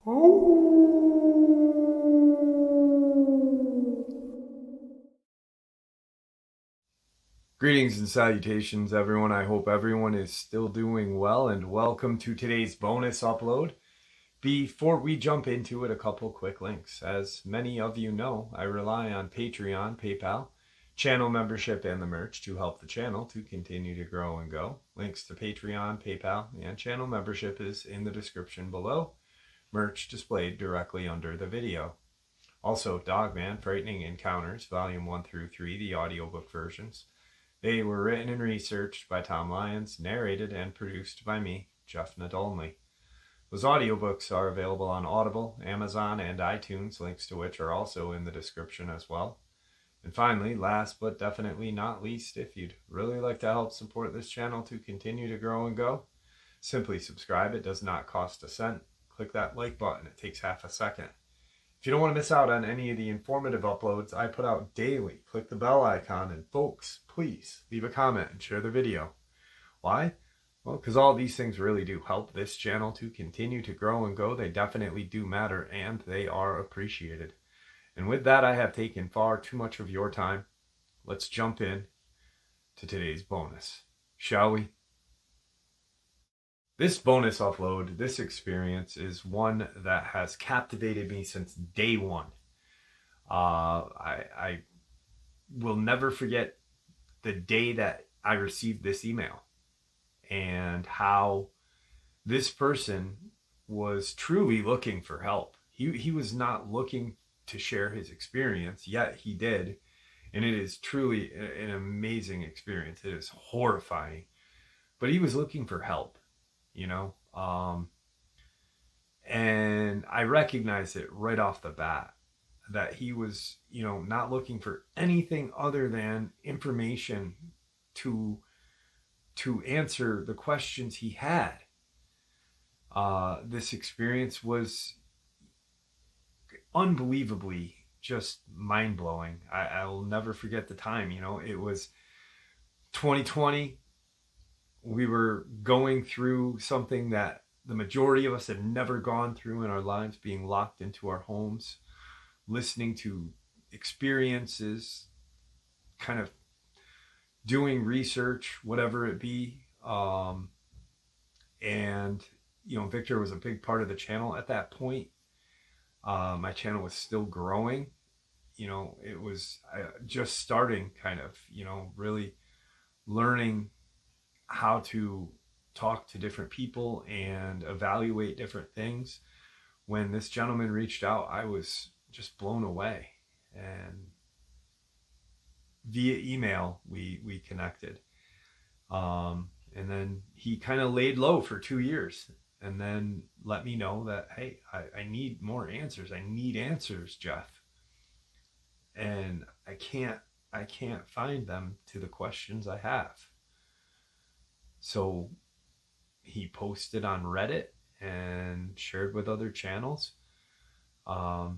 Greetings and salutations, everyone. I hope everyone is still doing well, and welcome to today's bonus upload. Before we jump into it, a couple quick links. As many of you know, I rely on Patreon, PayPal, channel membership, and the merch to help the channel to continue to grow and go. Links to Patreon, PayPal, and channel membership is in the description below. Merch displayed directly under the video. Also, Dogman, Frightening Encounters, Volume 1 through 3, the audiobook versions. They were written and researched by Tom Lyons, narrated and produced by me, Jeff Nadolny. Those audiobooks are available on Audible, Amazon, and iTunes, links to which are also in the description as well. And finally, last but definitely not least, if you'd really like to help support this channel to continue to grow and go, simply subscribe. It does not cost a cent. Click that like button. It takes half a second. If you don't want to miss out on any of the informative uploads I put out daily, click the bell icon, and folks, please leave a comment and share the video. Why? Well, because all these things really do help this channel to continue to grow and go. They definitely do matter, and they are appreciated. And with that, I have taken far too much of your time. Let's jump in to today's bonus, shall we? This bonus upload, this experience, is one that has captivated me since day one. I will never forget the day that I received this email and how this person was truly looking for help. He was not looking to share his experience, yet he did. And it is truly an amazing experience. It is horrifying. But he was looking for help. And I recognized it right off the bat that he was, not looking for anything other than information to answer the questions he had. This experience was unbelievably just mind-blowing. I will never forget the time. It was 2020. We were going through something that the majority of us had never gone through in our lives, being locked into our homes, listening to experiences, kind of doing research, whatever it be. And, Victor was a big part of the channel at that point. My channel was still growing. It was just starting kind of, really learning how to talk to different people and evaluate different things. When this gentleman reached out, I was just blown away. And via email, we connected. And then he kind of laid low for 2 years and then let me know that, hey, I need more answers. I need answers, Jeff. And I can't find them to the questions I have. So he posted on Reddit and shared with other channels. I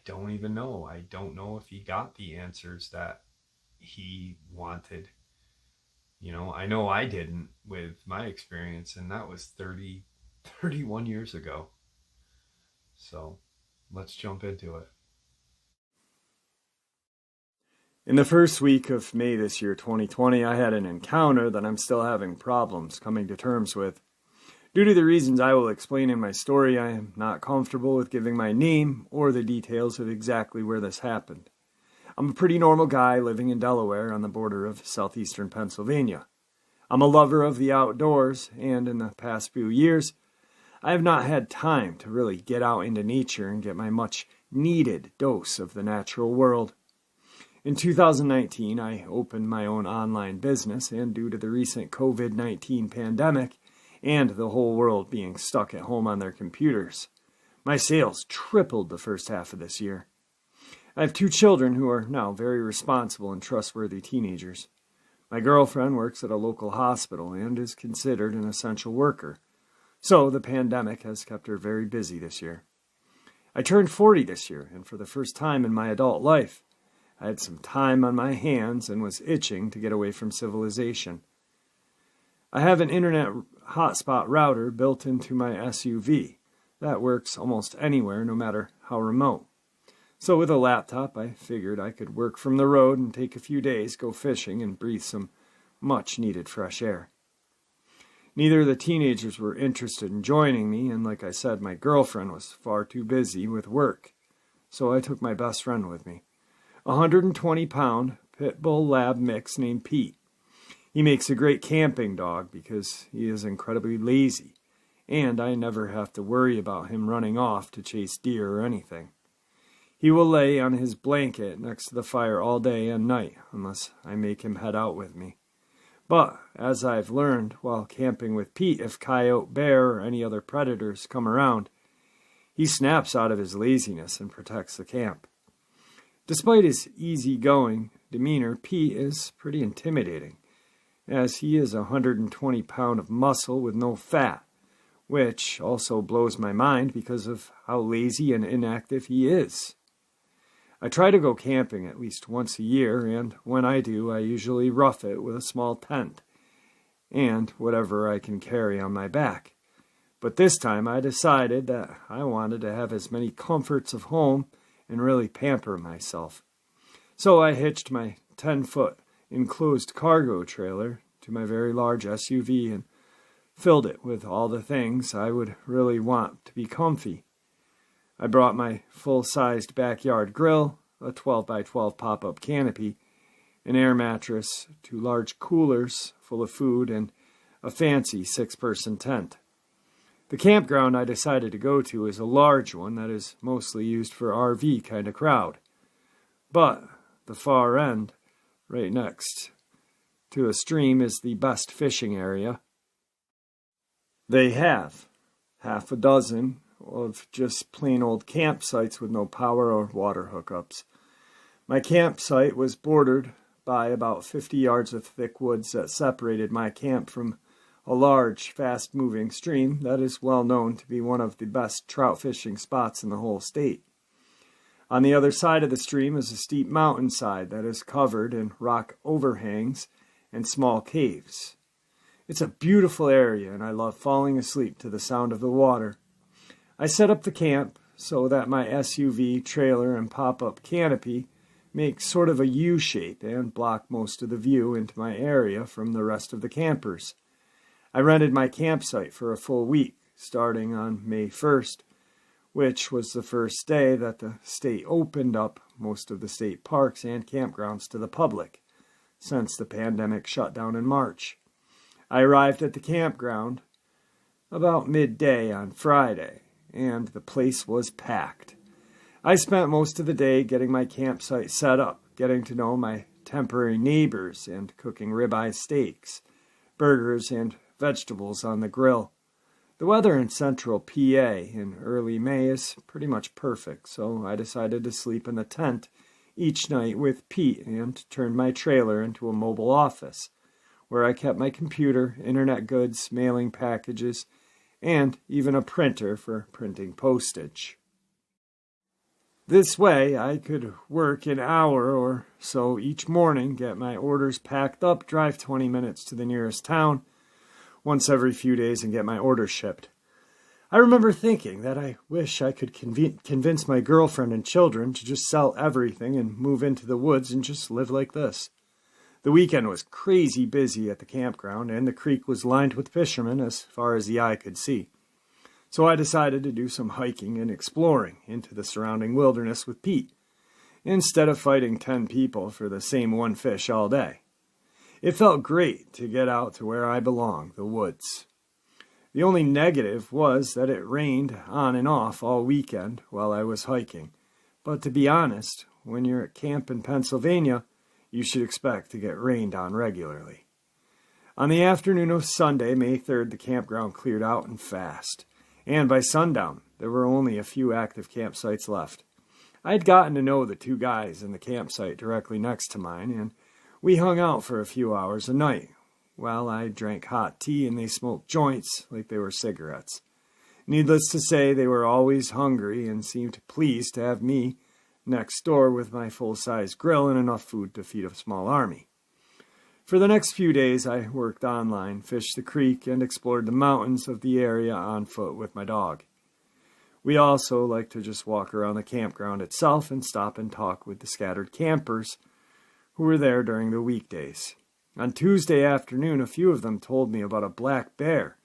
don't even know. I don't know if he got the answers that he wanted. I know I didn't with my experience, and that was 31 years ago. So let's jump into it. In the first week of May this year, 2020, I had an encounter that I'm still having problems coming to terms with. Due to the reasons I will explain in my story, I am not comfortable with giving my name or the details of exactly where this happened. I'm a pretty normal guy living in Delaware on the border of southeastern Pennsylvania. I'm a lover of the outdoors, and in the past few years, I have not had time to really get out into nature and get my much needed dose of the natural world. In 2019, I opened my own online business, and due to the recent COVID-19 pandemic and the whole world being stuck at home on their computers, my sales tripled the first half of this year. I have 2 children who are now very responsible and trustworthy teenagers. My girlfriend works at a local hospital and is considered an essential worker, so the pandemic has kept her very busy this year. I turned 40 this year, and for the first time in my adult life, I had some time on my hands and was itching to get away from civilization. I have an internet hotspot router built into my SUV, that works almost anywhere, no matter how remote. So with a laptop, I figured I could work from the road and take a few days, go fishing, and breathe some much-needed fresh air. Neither of the teenagers were interested in joining me, and like I said, my girlfriend was far too busy with work. So I took my best friend with me, a 120-pound pit bull lab mix named Pete. He makes a great camping dog because he is incredibly lazy, and I never have to worry about him running off to chase deer or anything. He will lay on his blanket next to the fire all day and night, unless I make him head out with me. But, as I've learned while camping with Pete, if coyote, bear, or any other predators come around, he snaps out of his laziness and protects the camp. Despite his easygoing demeanor, Pete is pretty intimidating, as he is 120 pounds of muscle with no fat, which also blows my mind because of how lazy and inactive he is. I try to go camping at least once a year, and when I do, I usually rough it with a small tent and whatever I can carry on my back. But this time I decided that I wanted to have as many comforts of home and really pamper myself. So I hitched my 10-foot enclosed cargo trailer to my very large SUV and filled it with all the things I would really want to be comfy. I brought my full-sized backyard grill, a 12x12 pop-up canopy, an air mattress, 2 large coolers full of food, and a fancy 6-person tent. The campground I decided to go to is a large one that is mostly used for RV kind of crowd. But the far end, right next to a stream, is the best fishing area. They have half a dozen of just plain old campsites with no power or water hookups. My campsite was bordered by about 50 yards of thick woods that separated my camp from a large, fast-moving stream that is well known to be one of the best trout fishing spots in the whole state. On the other side of the stream is a steep mountainside that is covered in rock overhangs and small caves. It's a beautiful area, and I love falling asleep to the sound of the water. I set up the camp so that my SUV, trailer, and pop-up canopy make sort of a U shape and block most of the view into my area from the rest of the campers. I rented my campsite for a full week, starting on May 1st, which was the first day that the state opened up most of the state parks and campgrounds to the public, since the pandemic shut down in March. I arrived at the campground about midday on Friday, and the place was packed. I spent most of the day getting my campsite set up, getting to know my temporary neighbors, and cooking ribeye steaks, burgers, and vegetables on the grill. The weather in central PA in early May is pretty much perfect, so I decided to sleep in the tent each night with Pete and turned my trailer into a mobile office, where I kept my computer, internet goods, mailing packages, and even a printer for printing postage. This way, I could work an hour or so each morning, get my orders packed up, drive 20 minutes to the nearest town once every few days, and get my orders shipped. I remember thinking that I wish I could convince my girlfriend and children to just sell everything and move into the woods and just live like this. The weekend was crazy busy at the campground, and the creek was lined with fishermen as far as the eye could see. So I decided to do some hiking and exploring into the surrounding wilderness with Pete, instead of fighting 10 people for the same one fish all day. It felt great to get out to where I belong, the woods. The only negative was that it rained on and off all weekend while I was hiking. But to be honest, when you're at camp in Pennsylvania, you should expect to get rained on regularly. On the afternoon of Sunday, May 3rd, the campground cleared out and fast. And by sundown, there were only a few active campsites left. I had gotten to know the 2 guys in the campsite directly next to mine, and we hung out for a few hours a night, while I drank hot tea and they smoked joints like they were cigarettes. Needless to say, they were always hungry and seemed pleased to have me next door with my full-size grill and enough food to feed a small army. For the next few days, I worked online, fished the creek, and explored the mountains of the area on foot with my dog. We also like to just walk around the campground itself and stop and talk with the scattered campers who were there during the weekdays. On Tuesday afternoon, a few of them told me about a black bear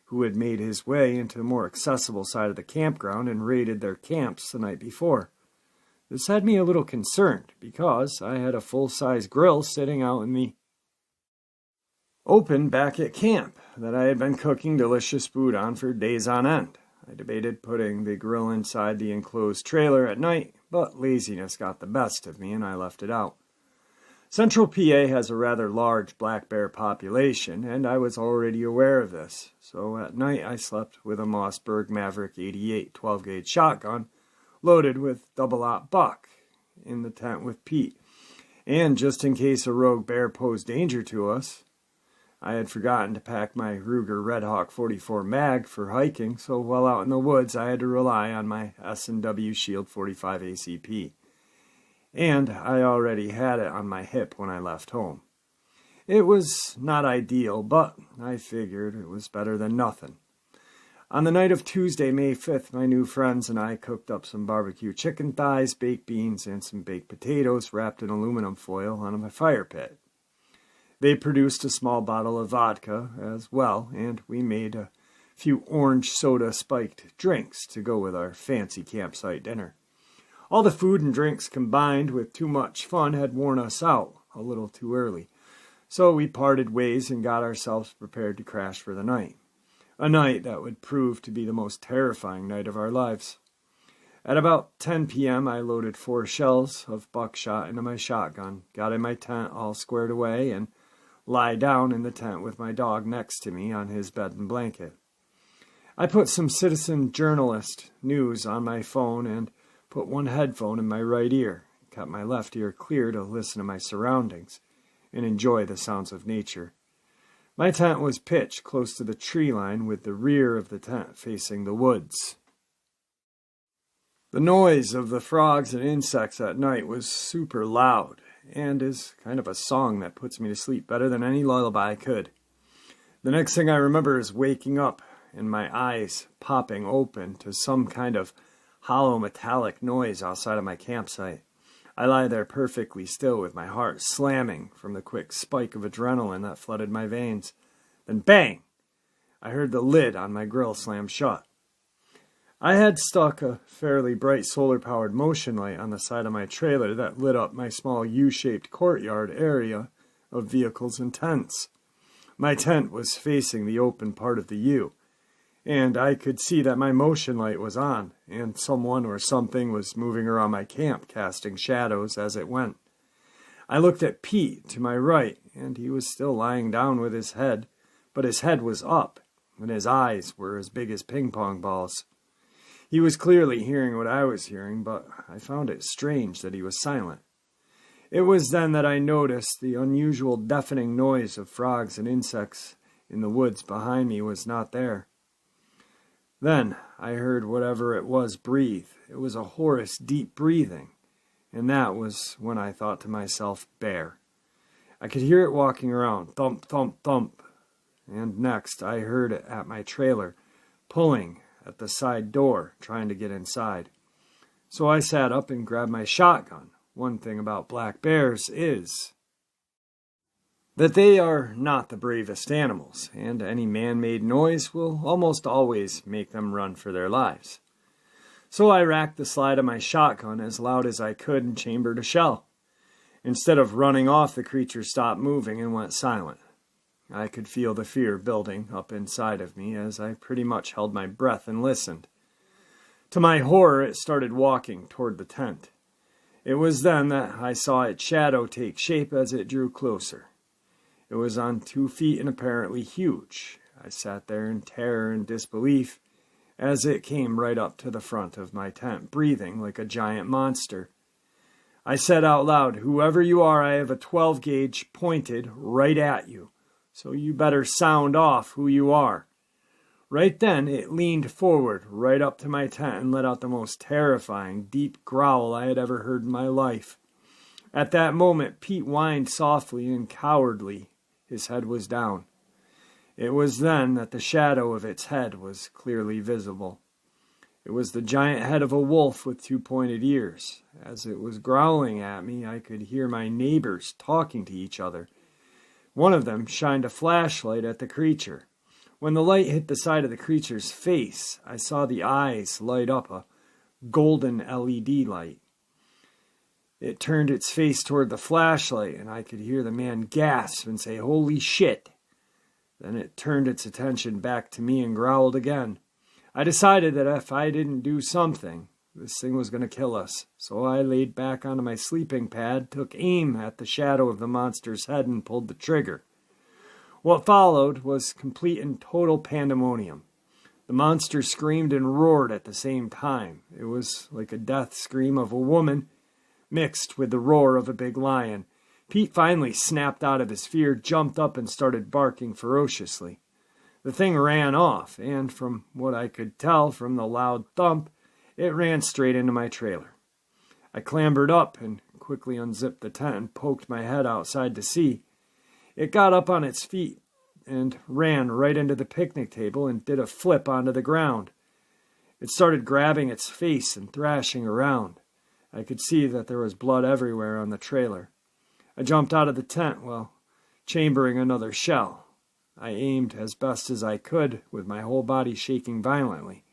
who had made his way into the more accessible side of the campground and raided their camps the night before. This had me a little concerned because I had a full-size grill sitting out in the open back at camp that I had been cooking delicious food on for days on end. I debated putting the grill inside the enclosed trailer at night, but laziness got the best of me and I left it out. Central PA has a rather large black bear population, and I was already aware of this, so at night I slept with a Mossberg Maverick 88 12-gauge shotgun loaded with double-aught buck in the tent with Pete. And just in case a rogue bear posed danger to us, I had forgotten to pack my Ruger Red Hawk 44 mag for hiking, so while out in the woods I had to rely on my S&W Shield 45 ACP. And I already had it on my hip when I left home. It was not ideal, but I figured it was better than nothing. On the night of Tuesday, May 5th, my new friends and I cooked up some barbecue chicken thighs, baked beans, and some baked potatoes wrapped in aluminum foil on my fire pit. They produced a small bottle of vodka as well, and we made a few orange soda spiked drinks to go with our fancy campsite dinner. All the food and drinks combined with too much fun had worn us out a little too early, so we parted ways and got ourselves prepared to crash for the night. A night that would prove to be the most terrifying night of our lives. At about 10 p.m., I loaded 4 shells of buckshot into my shotgun, got in my tent all squared away, and lie down in the tent with my dog next to me on his bed and blanket. I put some Citizen Journalist news on my phone and put one headphone in my right ear, kept my left ear clear to listen to my surroundings and enjoy the sounds of nature. My tent was pitched close to the tree line with the rear of the tent facing the woods. The noise of the frogs and insects at night was super loud and is kind of a song that puts me to sleep better than any lullaby could. The next thing I remember is waking up and my eyes popping open to some kind of hollow metallic noise outside of my campsite. I lie there perfectly still with my heart slamming from the quick spike of adrenaline that flooded my veins. Then bang! I heard the lid on my grill slam shut. I had stuck a fairly bright solar-powered motion light on the side of my trailer that lit up my small U-shaped courtyard area of vehicles and tents. My tent was facing the open part of the U, and I could see that my motion light was on, and someone or something was moving around my camp, casting shadows as it went. I looked at Pete to my right, and he was still lying down with his head, but his head was up, and his eyes were as big as ping-pong balls. He was clearly hearing what I was hearing, but I found it strange that he was silent. It was then that I noticed the unusual deafening noise of frogs and insects in the woods behind me was not there. Then I heard whatever it was breathe. It was a hoarse, deep breathing, and that was when I thought to myself, bear. I could hear it walking around, thump, thump, thump, and next I heard it at my trailer, pulling at the side door, trying to get inside. So I sat up and grabbed my shotgun. One thing about black bears is that they are not the bravest animals, and any man-made noise will almost always make them run for their lives. So I racked the slide of my shotgun as loud as I could and chambered a shell. Instead of running off, the creature stopped moving and went silent. I could feel the fear building up inside of me as I pretty much held my breath and listened. To my horror, it started walking toward the tent. It was then that I saw its shadow take shape as it drew closer. It was on 2 feet and apparently huge. I sat there in terror and disbelief as it came right up to the front of my tent, breathing like a giant monster. I said out loud, "Whoever you are, I have a 12-gauge pointed right at you, so you better sound off who you are." Right then, it leaned forward right up to my tent and let out the most terrifying, deep growl I had ever heard in my life. At that moment, Pete whined softly and cowardly. His head was down. It was then that the shadow of its head was clearly visible. It was the giant head of a wolf with two pointed ears. As it was growling at me, I could hear my neighbors talking to each other. One of them shined a flashlight at the creature. When the light hit the side of the creature's face, I saw the eyes light up a golden LED light. It turned its face toward the flashlight, and I could hear the man gasp and say, "Holy shit!" Then it turned its attention back to me and growled again. I decided that if I didn't do something, this thing was going to kill us. So I laid back onto my sleeping pad, took aim at the shadow of the monster's head, and pulled the trigger. What followed was complete and total pandemonium. The monster screamed and roared at the same time. It was like a death scream of a woman mixed with the roar of a big lion. Pete finally snapped out of his fear, jumped up, and started barking ferociously. The thing ran off, and from what I could tell from the loud thump, it ran straight into my trailer. I clambered up and quickly unzipped the tent and poked my head outside to see. It got up on its feet and ran right into the picnic table and did a flip onto the ground. It started grabbing its face and thrashing around. I could see that there was blood everywhere on the trailer. I jumped out of the tent while chambering another shell. I aimed as best as I could with my whole body shaking violently.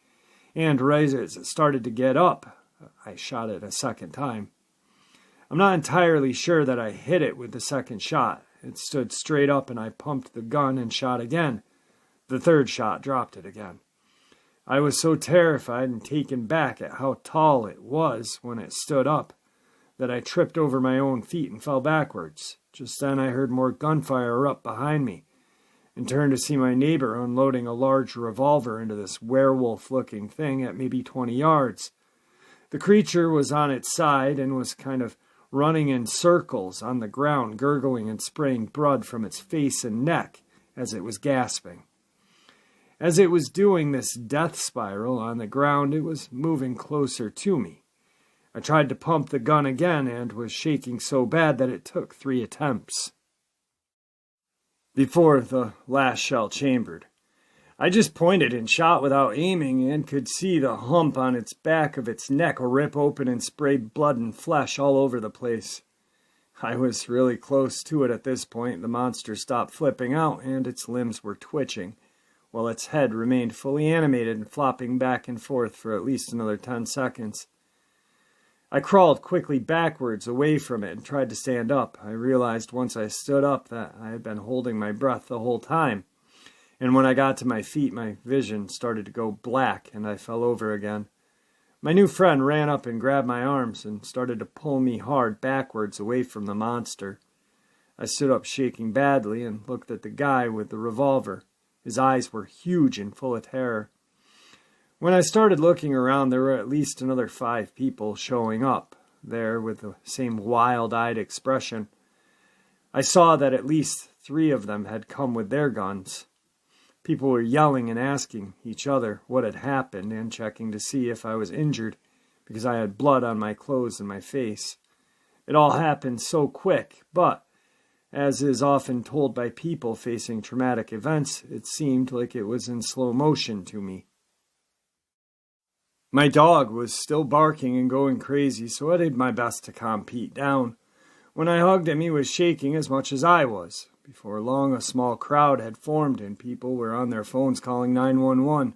And right as it started to get up, I shot it a second time. I'm not entirely sure that I hit it with the second shot. It stood straight up and I pumped the gun and shot again. The third shot dropped it again. I was so terrified and taken back at how tall it was when it stood up that I tripped over my own feet and fell backwards. Just then I heard more gunfire up behind me and turned to see my neighbor unloading a large revolver into this werewolf-looking thing at maybe 20 yards. The creature was on its side and was kind of running in circles on the ground, gurgling and spraying blood from its face and neck as it was gasping. As it was doing this death spiral on the ground, it was moving closer to me. I tried to pump the gun again and was shaking so bad that it took 3 attempts before the last shell chambered. I just pointed and shot without aiming and could see the hump on its back of its neck rip open and spray blood and flesh all over the place. I was really close to it at this point. The monster stopped flipping out and its limbs were twitching, while its head remained fully animated and flopping back and forth for at least another 10 seconds. I crawled quickly backwards away from it and tried to stand up. I realized once I stood up that I had been holding my breath the whole time. And when I got to my feet, my vision started to go black and I fell over again. My new friend ran up and grabbed my arms and started to pull me hard backwards away from the monster. I stood up shaking badly and looked at the guy with the revolver. His eyes were huge and full of terror. When I started looking around, there were at least another 5 people showing up there with the same wild-eyed expression. I saw that at least 3 of them had come with their guns. People were yelling and asking each other what had happened and checking to see if I was injured because I had blood on my clothes and my face. It all happened so quick, but as is often told by people facing traumatic events, it seemed like it was in slow motion to me. My dog was still barking and going crazy, so I did my best to calm Pete down. When I hugged him, he was shaking as much as I was. Before long, a small crowd had formed and people were on their phones calling 911.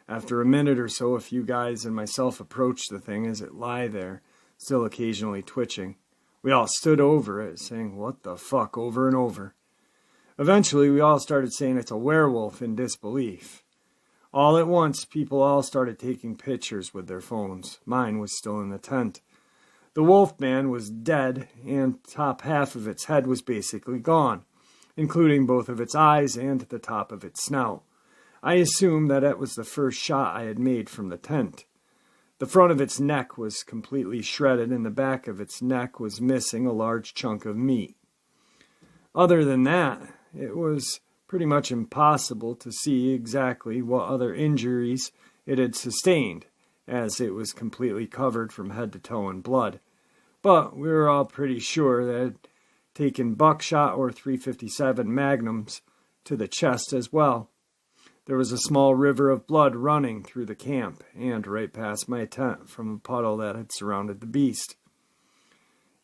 After a minute or so, a few guys and myself approached the thing as it lay there, still occasionally twitching. We all stood over it, saying, "What the fuck," over and over. Eventually, we all started saying it's a werewolf in disbelief. All at once, people all started taking pictures with their phones. Mine was still in the tent. The wolf man was dead, and top half of its head was basically gone, including both of its eyes and the top of its snout. I assumed that it was the first shot I had made from the tent. The front of its neck was completely shredded, and the back of its neck was missing a large chunk of meat. Other than that, it was pretty much impossible to see exactly what other injuries it had sustained, as it was completely covered from head to toe in blood. But we were all pretty sure that it had taken buckshot or .357 magnums to the chest as well. There was a small river of blood running through the camp and right past my tent from a puddle that had surrounded the beast.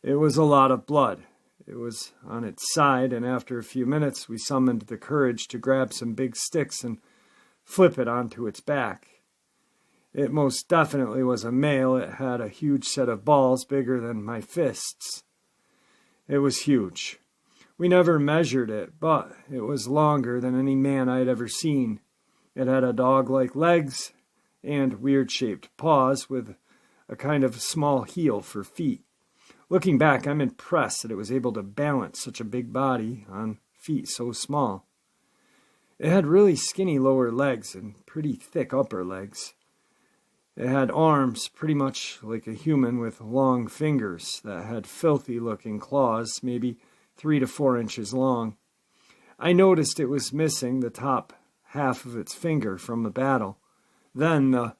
It was a lot of blood. It was on its side, and after a few minutes we summoned the courage to grab some big sticks and flip it onto its back. It most definitely was a male. It had a huge set of balls bigger than my fists. It was huge. We never measured it, but it was longer than any man I had ever seen. It had a dog-like legs and weird-shaped paws with a kind of small heel for feet. Looking back, I'm impressed that it was able to balance such a big body on feet so small. It had really skinny lower legs and pretty thick upper legs. It had arms pretty much like a human with long fingers that had filthy-looking claws, maybe 3 to 4 inches long. I noticed it was missing the top half of its finger from the battle. Then the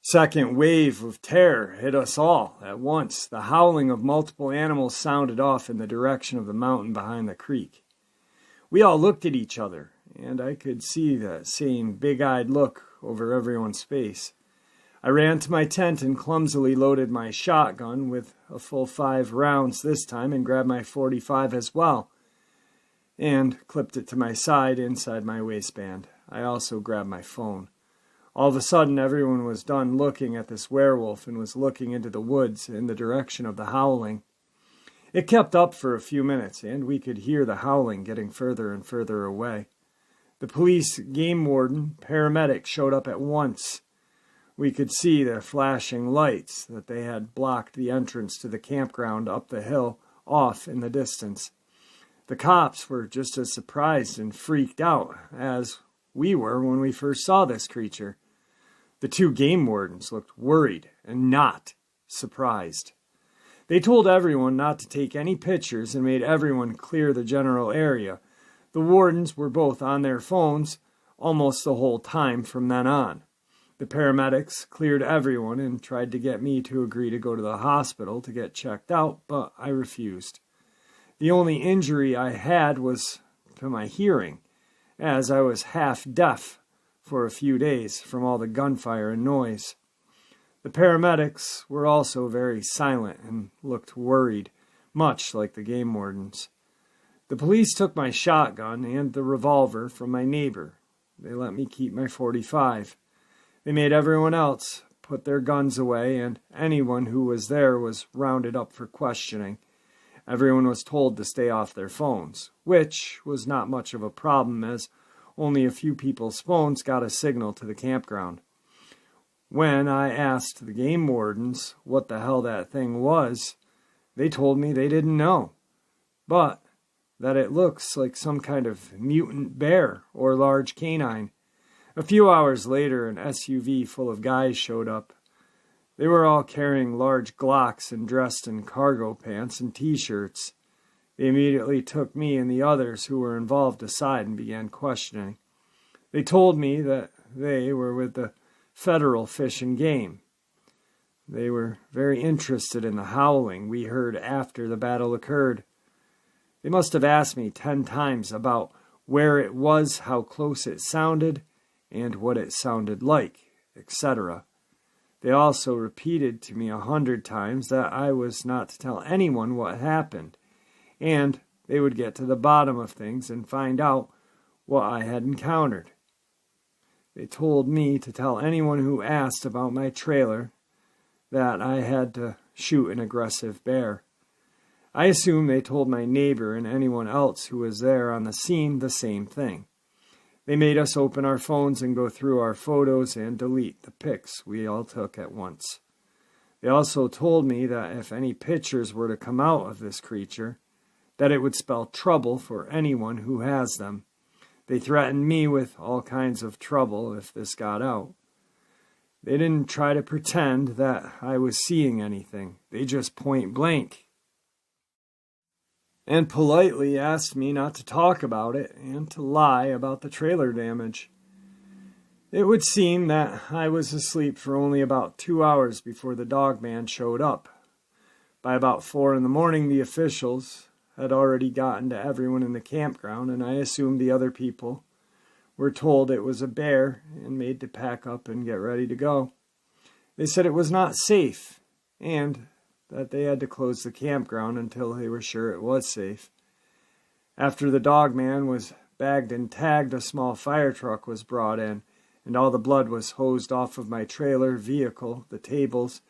second wave of terror hit us all at once. The howling of multiple animals sounded off in the direction of the mountain behind the creek. We all looked at each other, and I could see that same big-eyed look over everyone's face. I ran to my tent and clumsily loaded my shotgun with a full 5 rounds this time and grabbed my .45 as well and clipped it to my side inside my waistband. I also grabbed my phone. All of a sudden, everyone was done looking at this werewolf and was looking into the woods in the direction of the howling. It kept up for a few minutes, and we could hear the howling getting further and further away. The police, game warden, paramedics showed up at once. We could see their flashing lights, that they had blocked the entrance to the campground up the hill off in the distance. The cops were just as surprised and freaked out as we were when we first saw this creature. The 2 game wardens looked worried and not surprised. They told everyone not to take any pictures and made everyone clear the general area. The wardens were both on their phones almost the whole time from then on. The paramedics cleared everyone and tried to get me to agree to go to the hospital to get checked out, but I refused. The only injury I had was to my hearing, as I was half deaf for a few days from all the gunfire and noise. The paramedics were also very silent and looked worried, much like the game wardens. The police took my shotgun and the revolver from my neighbor. They let me keep my .45. They made everyone else put their guns away, and anyone who was there was rounded up for questioning. Everyone was told to stay off their phones, which was not much of a problem as only a few people's phones got a signal to the campground. When I asked the game wardens what the hell that thing was, they told me they didn't know, but that it looks like some kind of mutant bear or large canine. A few hours later, an SUV full of guys showed up. They were all carrying large Glocks and dressed in cargo pants and t-shirts. They immediately took me and the others who were involved aside and began questioning. They told me that they were with the Federal Fish and Game. They were very interested in the howling we heard after the battle occurred. They must have asked me 10 times about where it was, how close it sounded, and what it sounded like, etc. They also repeated to me 100 times that I was not to tell anyone what happened, and they would get to the bottom of things and find out what I had encountered. They told me to tell anyone who asked about my trailer that I had to shoot an aggressive bear. I assume they told my neighbor and anyone else who was there on the scene the same thing. They made us open our phones and go through our photos and delete the pics we all took at once. They also told me that if any pictures were to come out of this creature, that it would spell trouble for anyone who has them. They threatened me with all kinds of trouble if this got out. They didn't try to pretend that I was seeing anything. They just point blank and politely asked me not to talk about it and to lie about the trailer damage. It would seem that I was asleep for only about 2 hours before the Dogman showed up. By about 4 in the morning, the officials had already gotten to everyone in the campground, and I assumed the other people were told it was a bear and made to pack up and get ready to go. They said it was not safe and that they had to close the campground until they were sure it was safe. After the Dogman was bagged and tagged, a small fire truck was brought in, and all the blood was hosed off of my trailer, vehicle, the tables,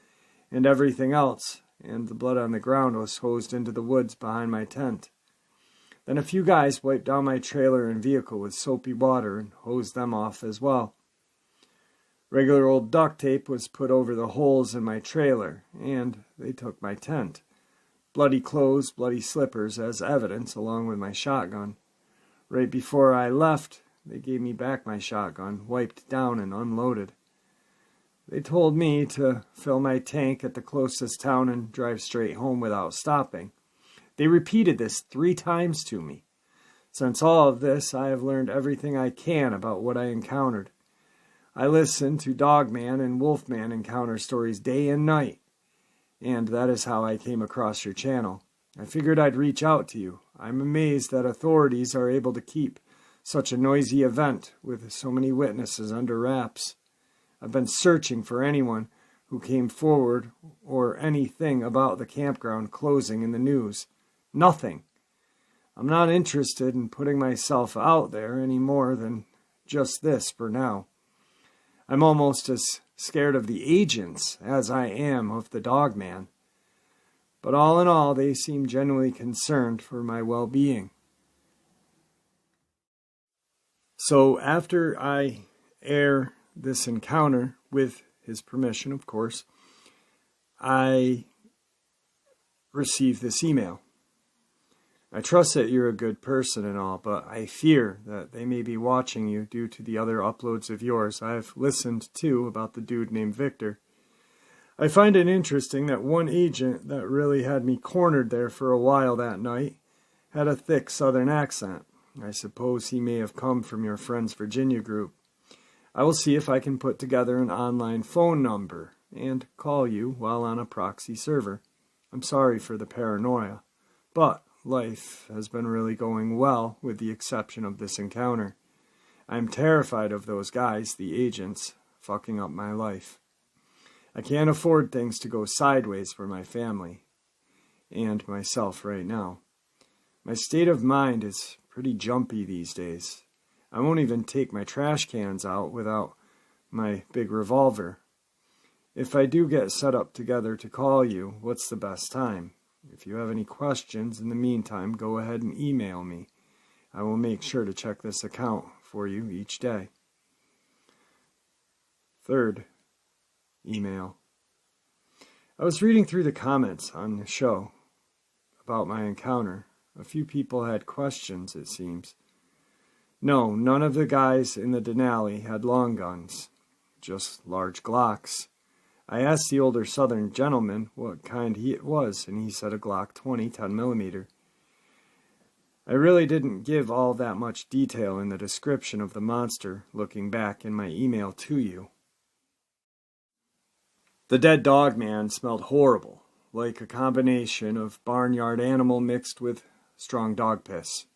and everything else, and the blood on the ground was hosed into the woods behind my tent. Then a few guys wiped down my trailer and vehicle with soapy water and hosed them off as well. Regular old duct tape was put over the holes in my trailer, and they took my tent. Bloody clothes, bloody slippers as evidence, along with my shotgun. Right before I left, they gave me back my shotgun, wiped down and unloaded. They told me to fill my tank at the closest town and drive straight home without stopping. They repeated this 3 times to me. Since all of this, I have learned everything I can about what I encountered. I listen to Dogman and Wolfman encounter stories day and night, and that is how I came across your channel. I figured I'd reach out to you. I'm amazed that authorities are able to keep such a noisy event with so many witnesses under wraps. I've been searching for anyone who came forward or anything about the campground closing in the news. Nothing. I'm not interested in putting myself out there any more than just this for now. I'm almost as scared of the agents as I am of the Dogman. But all in all, they seem genuinely concerned for my well-being. So after I air this encounter, with his permission, of course, I received this email. I trust that you're a good person and all, but I fear that they may be watching you due to the other uploads of yours I've listened to about the dude named Victor. I find it interesting that one agent that really had me cornered there for a while that night had a thick southern accent. I suppose he may have come from your Friends Virginia group. I will see if I can put together an online phone number and call you while on a proxy server. I'm sorry for the paranoia, but life has been really going well with the exception of this encounter. I'm terrified of those guys, the agents, fucking up my life. I can't afford things to go sideways for my family and myself right now. My state of mind is pretty jumpy these days. I won't even take my trash cans out without my big revolver. If I do get set up together to call you, what's the best time? If you have any questions in the meantime, go ahead and email me. I will make sure to check this account for you each day. Third email. I was reading through the comments on the show about my encounter. A few people had questions, it seems. No, none of the guys in the Denali had long guns, just large Glocks. I asked the older southern gentleman what kind it was, and he said a Glock 20 10mm. I really didn't give all that much detail in the description of the monster, looking back in my email to you. The dead Dogman smelled horrible, like a combination of barnyard animal mixed with strong dog piss.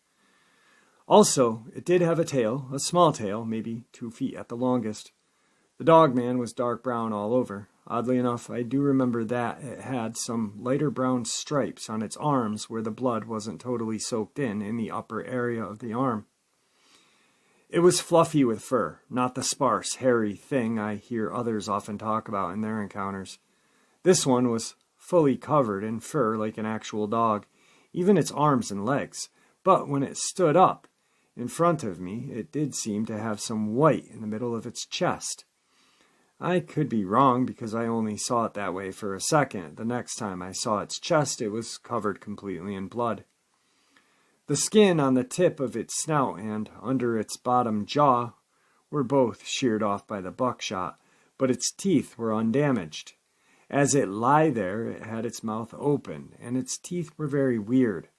Also, it did have a tail, a small tail, maybe 2 feet at the longest. The Dogman was dark brown all over. Oddly enough, I do remember that it had some lighter brown stripes on its arms where the blood wasn't totally soaked in the upper area of the arm. It was fluffy with fur, not the sparse, hairy thing I hear others often talk about in their encounters. This one was fully covered in fur like an actual dog, even its arms and legs. But when it stood up in front of me, it did seem to have some white in the middle of its chest. I could be wrong because I only saw it that way for a second. The next time I saw its chest, it was covered completely in blood. The skin on the tip of its snout and under its bottom jaw were both sheared off by the buckshot, but its teeth were undamaged. As it lay there, it had its mouth open, and its teeth were very weird.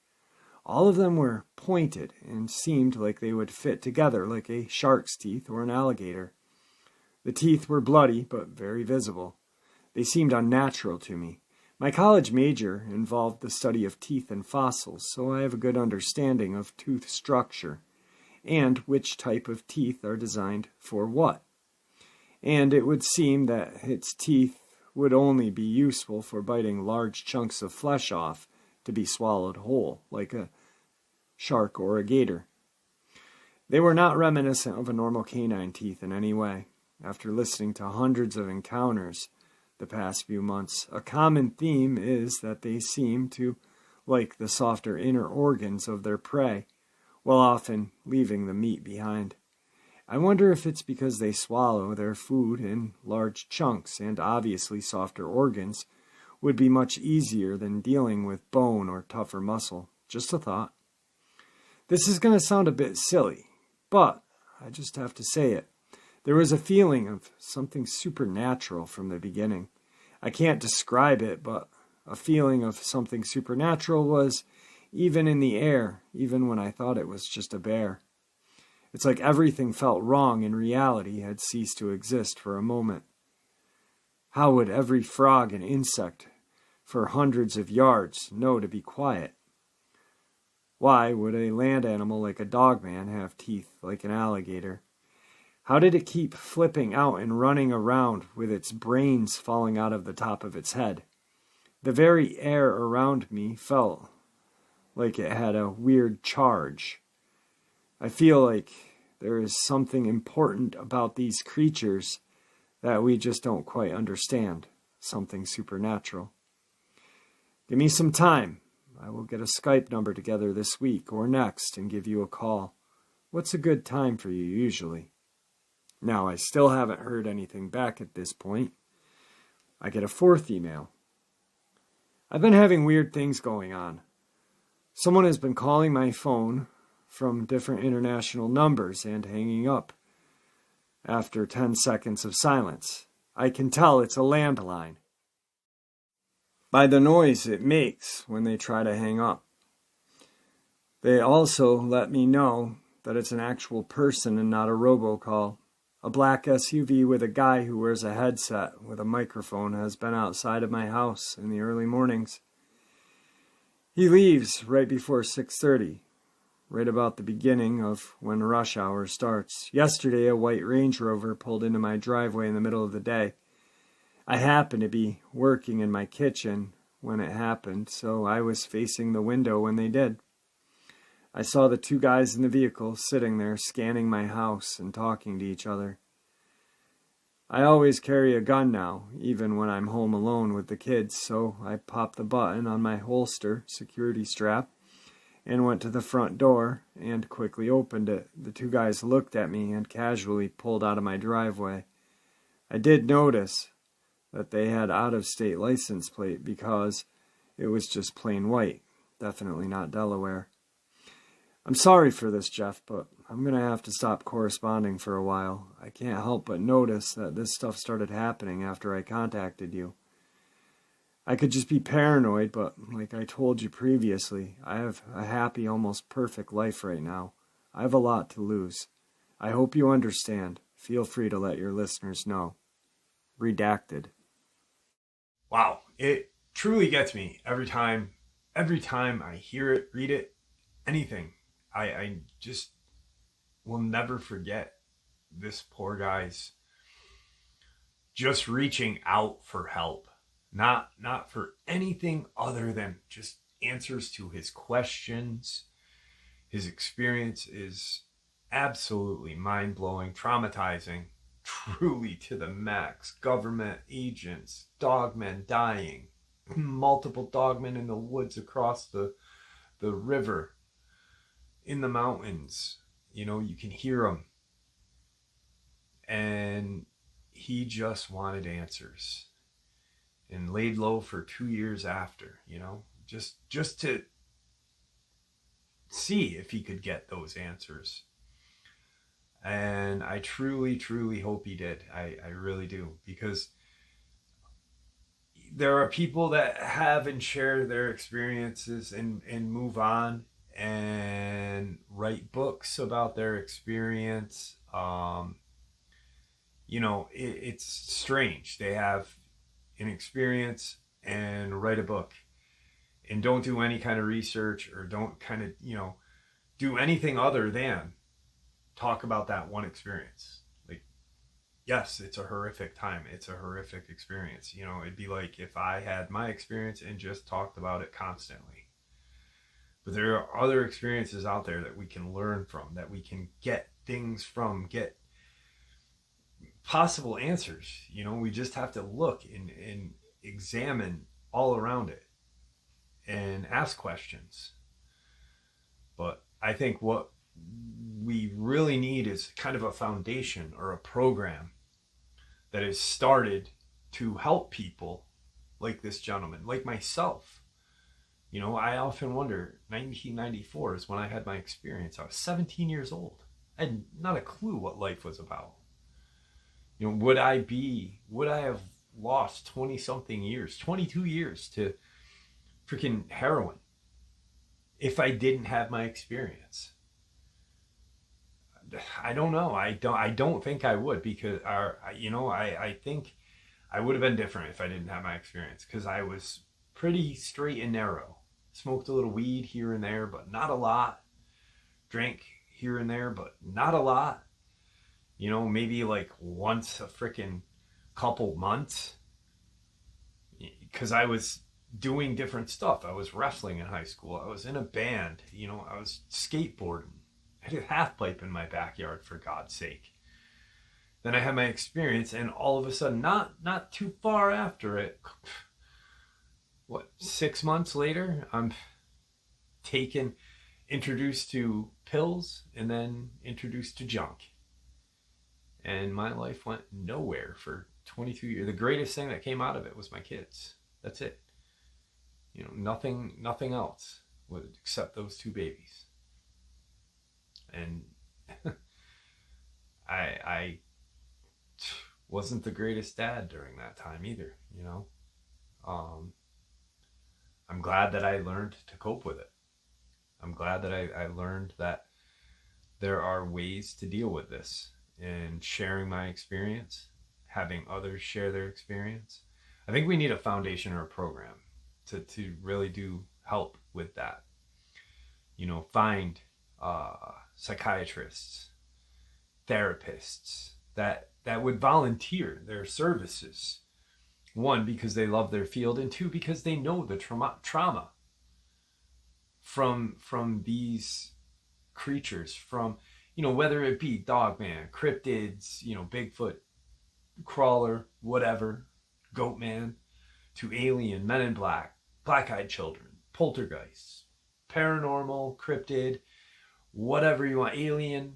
All of them were pointed and seemed like they would fit together like a shark's teeth or an alligator. The teeth were bloody, but very visible. They seemed unnatural to me. My college major involved the study of teeth and fossils, so I have a good understanding of tooth structure. and which type of teeth are designed for what. And it would seem that its teeth would only be useful for biting large chunks of flesh off to be swallowed whole, like a shark or a gator. They were not reminiscent of a normal canine teeth in any way. After listening to hundreds of encounters the past few months, a common theme is that they seem to like the softer inner organs of their prey, while often leaving the meat behind. I wonder if it's because they swallow their food in large chunks, and obviously softer organs would be much easier than dealing with bone or tougher muscle. Just a thought. This is going to sound a bit silly, but I just have to say it. There was a feeling of something supernatural from the beginning. I can't describe it, but a feeling of something supernatural was even in the air, even when I thought it was just a bear. It's like everything felt wrong and reality had ceased to exist for a moment. How would every frog and insect for hundreds of yards know to be quiet? Why would a land animal like a dogman have teeth like an alligator? How did it keep flipping out and running around with its brains falling out of the top of its head? The very air around me felt like it had a weird charge. I feel like there is something important about these creatures that we just don't quite understand. Something supernatural. Give me some time. I will get a Skype number together this week or next and give you a call. What's a good time for you usually? Now, I still haven't heard anything back at this point. I get a fourth email. I've been having weird things going on. Someone has been calling my phone from different international numbers and hanging up after 10 seconds of silence. I can tell it's a landline by the noise it makes when they try to hang up. They also let me know that it's an actual person and not a robocall. A black SUV with a guy who wears a headset with a microphone has been outside of my house in the early mornings. He leaves right before 6:30. Right about the beginning of when rush hour starts. Yesterday, a white Range Rover pulled into my driveway in the middle of the day. I happened to be working in my kitchen when it happened, so I was facing the window when they did. I saw the two guys in the vehicle sitting there scanning my house and talking to each other. I always carry a gun now, even when I'm home alone with the kids, so I popped the button on my holster security strap and went to the front door and quickly opened it. The two guys looked at me and casually pulled out of my driveway. I did notice that they had out-of-state license plate because it was just plain white, definitely not Delaware. I'm sorry for this, Jeff, but I'm going to have to stop corresponding for a while. I can't help but notice that this stuff started happening after I contacted you. I could just be paranoid, but like I told you previously, I have a happy, almost perfect life right now. I have a lot to lose. I hope you understand. Feel free to let your listeners know. Redacted. Wow, it truly gets me every time I hear it, read it, anything. I just will never forget this poor guy's just reaching out for help. Not for anything other than just answers to his questions. His experience is absolutely mind-blowing, traumatizing, truly to the max. Government agents, dogmen dying, multiple dogmen in the woods across the river, in the mountains. You know, you can hear them. And he just wanted answers. And laid low for 2 years after, you know, just to see if he could get those answers. And I truly, truly hope he did. I really do. Because there are people that have and share their experiences and move on and write books about their experience. You know, it's strange. They have an experience and write a book and don't do any kind of research or don't kind of, you know, do anything other than talk about that one experience. Like, yes, it's a horrific time. It's a horrific experience. You know, it'd be like if I had my experience and just talked about it constantly. But there are other experiences out there that we can learn from, that we can get things from, get possible answers. You know, we just have to look and examine all around it and ask questions. But I think what we really need is kind of a foundation or a program that is started to help people like this gentleman, like myself. You know, I often wonder, 1994 is when I had my experience. I was 17 years old. I had not a clue what life was about. You know, would I have lost 20 something years, 22 years to freaking heroin if I didn't have my experience? I don't know. I don't think I would, because I think I would have been different if I didn't have my experience, because I was pretty straight and narrow. Smoked a little weed here and there, but not a lot. Drank here and there, but not a lot. You know, maybe like once a freaking couple months, because I was doing different stuff. I was wrestling in high school. I was in a band. You know, I was skateboarding. I did half pipe in my backyard, for God's sake. Then I had my experience, and all of a sudden, not too far after it, 6 months later, I'm introduced to pills, and then introduced to junk. And my life went nowhere for 22 years. The greatest thing that came out of it was my kids. That's it. You know, nothing else except those two babies. And I wasn't the greatest dad during that time either, you know. I'm glad that I learned to cope with it. I'm glad that I learned that there are ways to deal with this, and sharing my experience, having others share their experience. I think we need a foundation or a program to really do help with that. You know, find psychiatrists, therapists that would volunteer their services. One, because they love their field, and two, because they know the trauma from these creatures, from, you know, whether it be Dogman, cryptids, you know, Bigfoot, crawler, whatever, Goatman, to alien, Men in Black, black-eyed children, poltergeists, paranormal, cryptid, whatever you want, alien,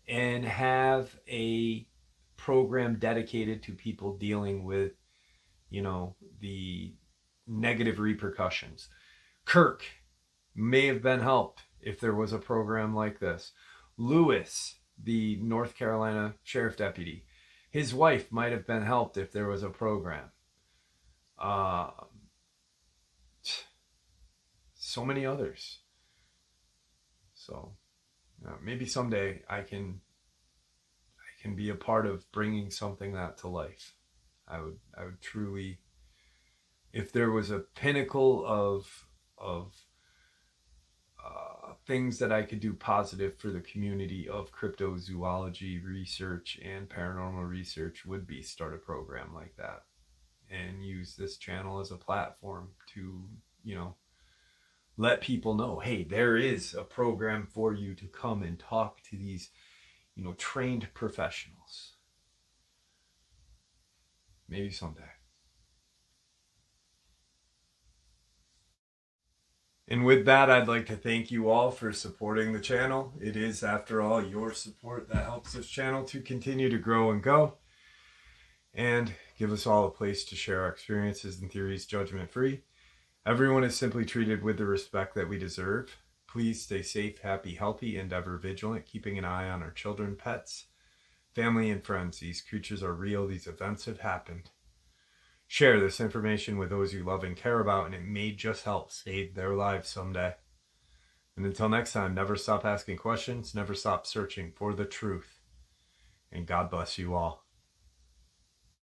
and have a program dedicated to people dealing with, you know, the negative repercussions. Kirk may have been helped if there was a program like this. Lewis, the North Carolina sheriff deputy, his wife might have been helped if there was a program. So many others. So maybe someday I can be a part of bringing something that to life. I would truly, if there was a pinnacle of things that I could do positive for the community of cryptozoology research and paranormal research, would be start a program like that and use this channel as a platform to, you know, let people know, hey, there is a program for you to come and talk to these, you know, trained professionals. Maybe someday. And with that, I'd like to thank you all for supporting the channel. It is, after all, your support that helps this channel to continue to grow and go, and give us all a place to share our experiences and theories judgment-free. Everyone is simply treated with the respect that we deserve. Please stay safe, happy, healthy, and ever vigilant, keeping an eye on our children, pets, family, and friends. These creatures are real. These events have happened. Share this information with those you love and care about, and it may just help save their lives someday. And until next time, never stop asking questions, never stop searching for the truth. And God bless you all.